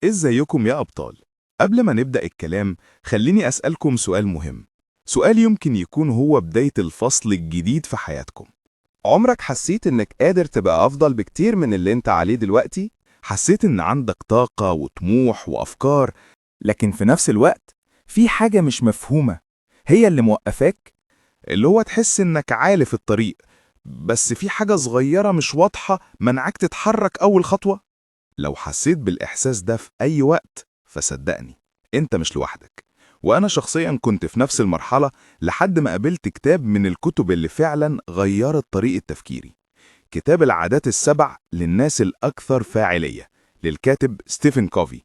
ازيكم يا أبطال؟ قبل ما نبدأ الكلام خليني أسألكم سؤال مهم. سؤال يمكن يكون هو بداية الفصل الجديد في حياتكم. عمرك حسيت إنك قادر تبقى أفضل بكتير من اللي أنت عليه دلوقتي؟ حسيت إن عندك طاقة وطموح وأفكار، لكن في نفس الوقت في حاجة مش مفهومة هي اللي موقفاك، اللي هو تحس إنك عالف الطريق، بس في حاجة صغيرة مش واضحة منعك تتحرك أول خطوة. لو حسيت بالإحساس ده في أي وقت فصدقني أنت مش لوحدك. وأنا شخصيا كنت في نفس المرحلة لحد ما قابلت كتاب من الكتب اللي فعلا غيرت طريقة تفكيري، كتاب العادات السبع للناس الأكثر فاعلية للكاتب ستيفن كوفي.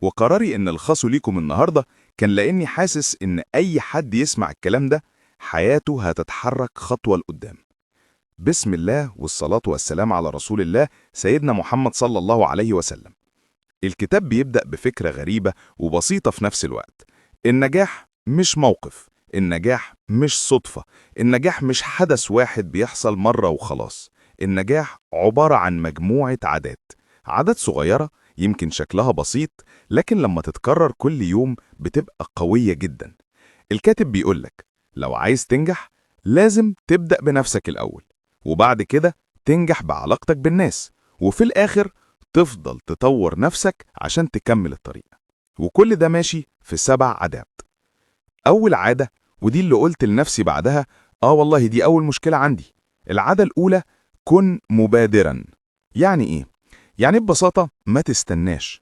وقراري إن ألخصه ليكم النهاردة كان لأني حاسس إن أي حد يسمع الكلام ده حياته هتتحرك خطوة لقدام. بسم الله والصلاة والسلام على رسول الله سيدنا محمد صلى الله عليه وسلم. الكتاب بيبدأ بفكرة غريبة وبسيطة في نفس الوقت. النجاح مش موقف، النجاح مش صدفة، النجاح مش حدث واحد بيحصل مرة وخلاص. النجاح عبارة عن مجموعة عادات، عادات صغيرة يمكن شكلها بسيط، لكن لما تتكرر كل يوم بتبقى قوية جدا. الكاتب بيقولك لو عايز تنجح لازم تبدأ بنفسك الأول، وبعد كده تنجح بعلاقتك بالناس، وفي الآخر تفضل تطور نفسك عشان تكمل الطريق. وكل ده ماشي في 7 عادات. أول عادة، ودي اللي قلت لنفسي بعدها والله دي أول مشكلة عندي. العادة الأولى: كن مبادرا. يعني إيه؟ يعني ببساطة ما تستناش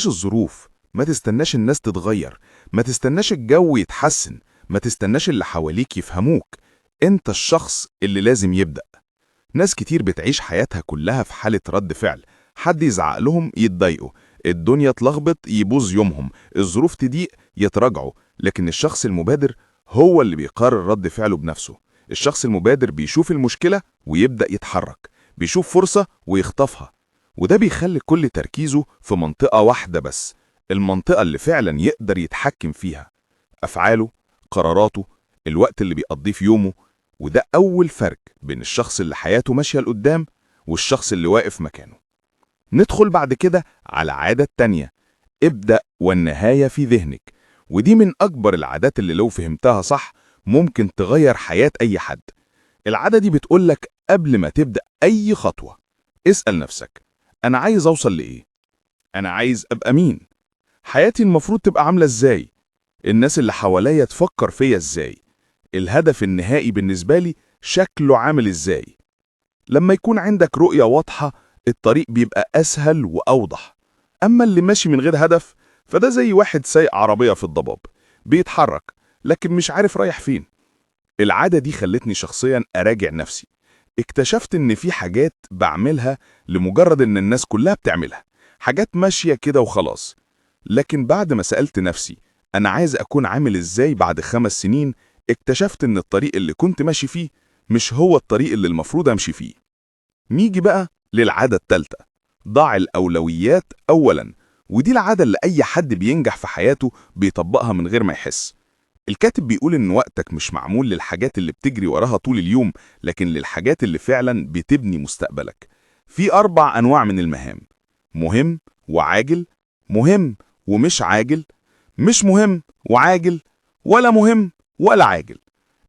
الظروف، ما تستناش الناس تتغير، ما تستناش الجو يتحسن، ما تستناش اللي حواليك يفهموك. انت الشخص اللي لازم يبدأ. ناس كتير بتعيش حياتها كلها في حالة رد فعل، حد يزعق لهم يتضايقوا، الدنيا تلخبط يبوظ يومهم، الظروف تضيق يتراجعوا. لكن الشخص المبادر هو اللي بيقرر رد فعله بنفسه. الشخص المبادر بيشوف المشكلة ويبدأ يتحرك، بيشوف فرصة ويخطفها. وده بيخلي كل تركيزه في منطقة واحدة بس، المنطقة اللي فعلا يقدر يتحكم فيها: أفعاله، قراراته، الوقت اللي بيقضيه في يومه. وده أول فرق بين الشخص اللي حياته ماشية لقدام والشخص اللي واقف مكانه. ندخل بعد كده على عادة تانية: ابدأ والنهاية في ذهنك. ودي من أكبر العادات اللي لو فهمتها صح ممكن تغير حياة أي حد. العادة دي بتقولك قبل ما تبدأ أي خطوة اسأل نفسك: أنا عايز أوصل لإيه؟ أنا عايز أبقى مين؟ حياتي المفروض تبقى عاملة إزاي؟ الناس اللي حواليا تفكر فيا إزاي؟ الهدف النهائي بالنسبة لي شكله عامل إزاي؟ لما يكون عندك رؤية واضحة الطريق بيبقى أسهل وأوضح. أما اللي ماشي من غير هدف فده زي واحد سايق عربية في الضباب، بيتحرك لكن مش عارف رايح فين. العادة دي خلتني شخصيا أراجع نفسي. اكتشفت إن في حاجات بعملها لمجرد إن الناس كلها بتعملها، حاجات ماشية كده وخلاص. لكن بعد ما سألت نفسي أنا عايز أكون عامل إزاي بعد 5 سنين، اكتشفت إن الطريق اللي كنت ماشي فيه مش هو الطريق اللي المفروض أمشي فيه. نيجي بقى للعادة التالتة: ضع الأولويات أولاً. ودي العادة اللي أي حد بينجح في حياته بيطبقها من غير ما يحس. الكاتب بيقول إن وقتك مش معمول للحاجات اللي بتجري وراها طول اليوم، لكن للحاجات اللي فعلاً بتبني مستقبلك. في 4 أنواع من المهام: مهم وعاجل، مهم ومش عاجل، مش مهم وعاجل، ولا مهم ولا عاجل.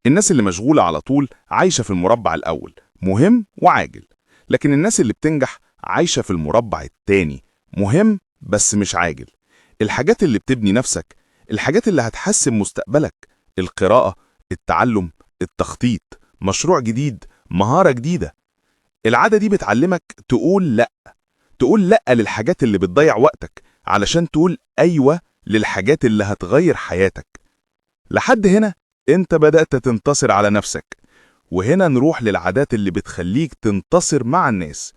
الناس اللي مشغولة على طول عايشة في المربع الأول، مهم وعاجل. لكن الناس اللي بتنجح عايشة في المربع التاني، مهم بس مش عاجل. الحاجات اللي بتبني نفسك، الحاجات اللي هتحسن مستقبلك: القراءة، التعلم، التخطيط، مشروع جديد، مهارة جديدة. العادة دي بتعلمك تقول لأ، تقول لأ للحاجات اللي بتضيع وقتك علشان تقول أيوة للحاجات اللي هتغير حياتك. لحد هنا انت بدأت تنتصر على نفسك. وهنا نروح للعادات اللي بتخليك تنتصر مع الناس.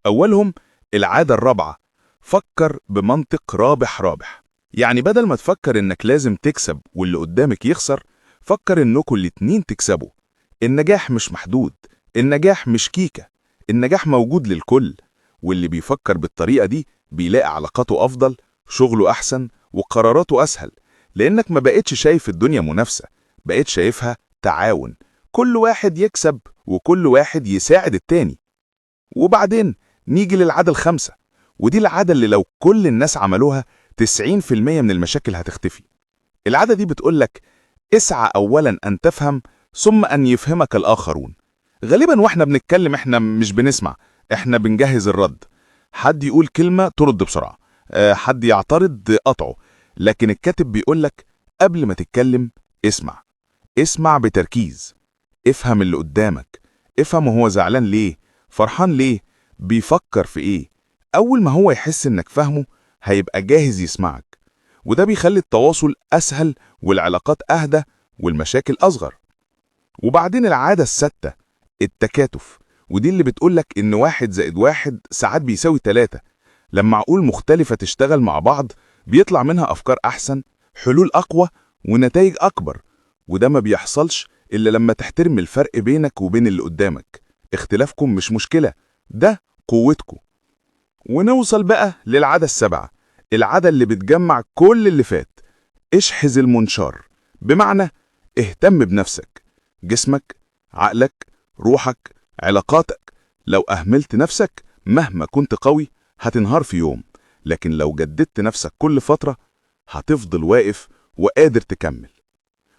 أولهم العادة الرابعة: فكر بمنطق رابح رابح. يعني بدل ما تفكر إنك لازم تكسب واللي قدامك يخسر، فكر إنكوا الاتنين تكسبوا. النجاح مش محدود، النجاح مش كيكة، النجاح موجود للكل. واللي بيفكر بالطريقة دي بيلاقي علاقاته أفضل، شغله أحسن، وقراراته أسهل. لأنك ما بقتش شايف الدنيا منافسة، بقيت شايفها تعاون، كل واحد يكسب وكل واحد يساعد التاني. وبعدين نيجي للعادة الخامسة، ودي العادة اللي لو كل الناس عملوها 90% من المشاكل هتختفي. العادة دي بتقولك اسعى أولا أن تفهم ثم أن يفهمك الآخرون. غالبا واحنا بنتكلم احنا مش بنسمع، احنا بنجهز الرد. حد يقول كلمة ترد بسرعة، حد يعترض قطعه. لكن الكاتب بيقولك قبل ما تتكلم اسمع. اسمع بتركيز، افهم اللي قدامك، افهم هو زعلان ليه، فرحان ليه، بيفكر في ايه. أول ما هو يحس انك فاهمه هيبقى جاهز يسمعك، وده بيخلي التواصل أسهل والعلاقات أهدى والمشاكل أصغر. وبعدين العادة السادسة التكاتف، ودي اللي بتقولك إن 1+1 ساعات بيساوي 3. لما عقول مختلفة تشتغل مع بعض بيطلع منها أفكار أحسن، حلول أقوى، ونتائج أكبر. وده ما بيحصلش إلا لما تحترم الفرق بينك وبين اللي قدامك. اختلافكم مش مشكلة، ده قوتكم. ونوصل بقى للعادة السابعة، العادة اللي بتجمع كل اللي فات. اشحذ المنشار، بمعنى اهتم بنفسك، جسمك، عقلك، روحك، علاقاتك. لو أهملت نفسك مهما كنت قوي هتنهار في يوم، لكن لو جددت نفسك كل فترة هتفضل واقف وقادر تكمل.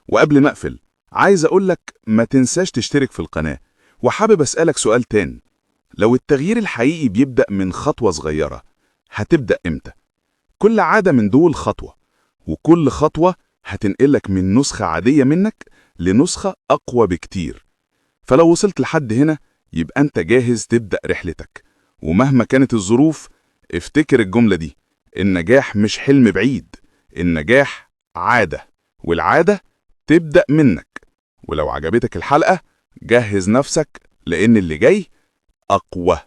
وقبل ما أقفل عايز أقولك ما تنساش تشترك في القناة. وحابب أسألك سؤال تاني، لو التغيير الحقيقي بيبدأ من خطوة صغيرة، هتبدأ إمتى؟ كل عادة من دول خطوة، وكل خطوة هتنقلك من نسخة عادية منك لنسخة أقوى بكتير. فلو وصلت لحد هنا يبقى أنت جاهز تبدأ رحلتك. ومهما كانت الظروف افتكر الجملة دي، النجاح مش حلم بعيد، النجاح عادة، والعادة تبدأ منك. ولو عجبتك الحلقة جهز نفسك، لأن اللي جاي أقوى.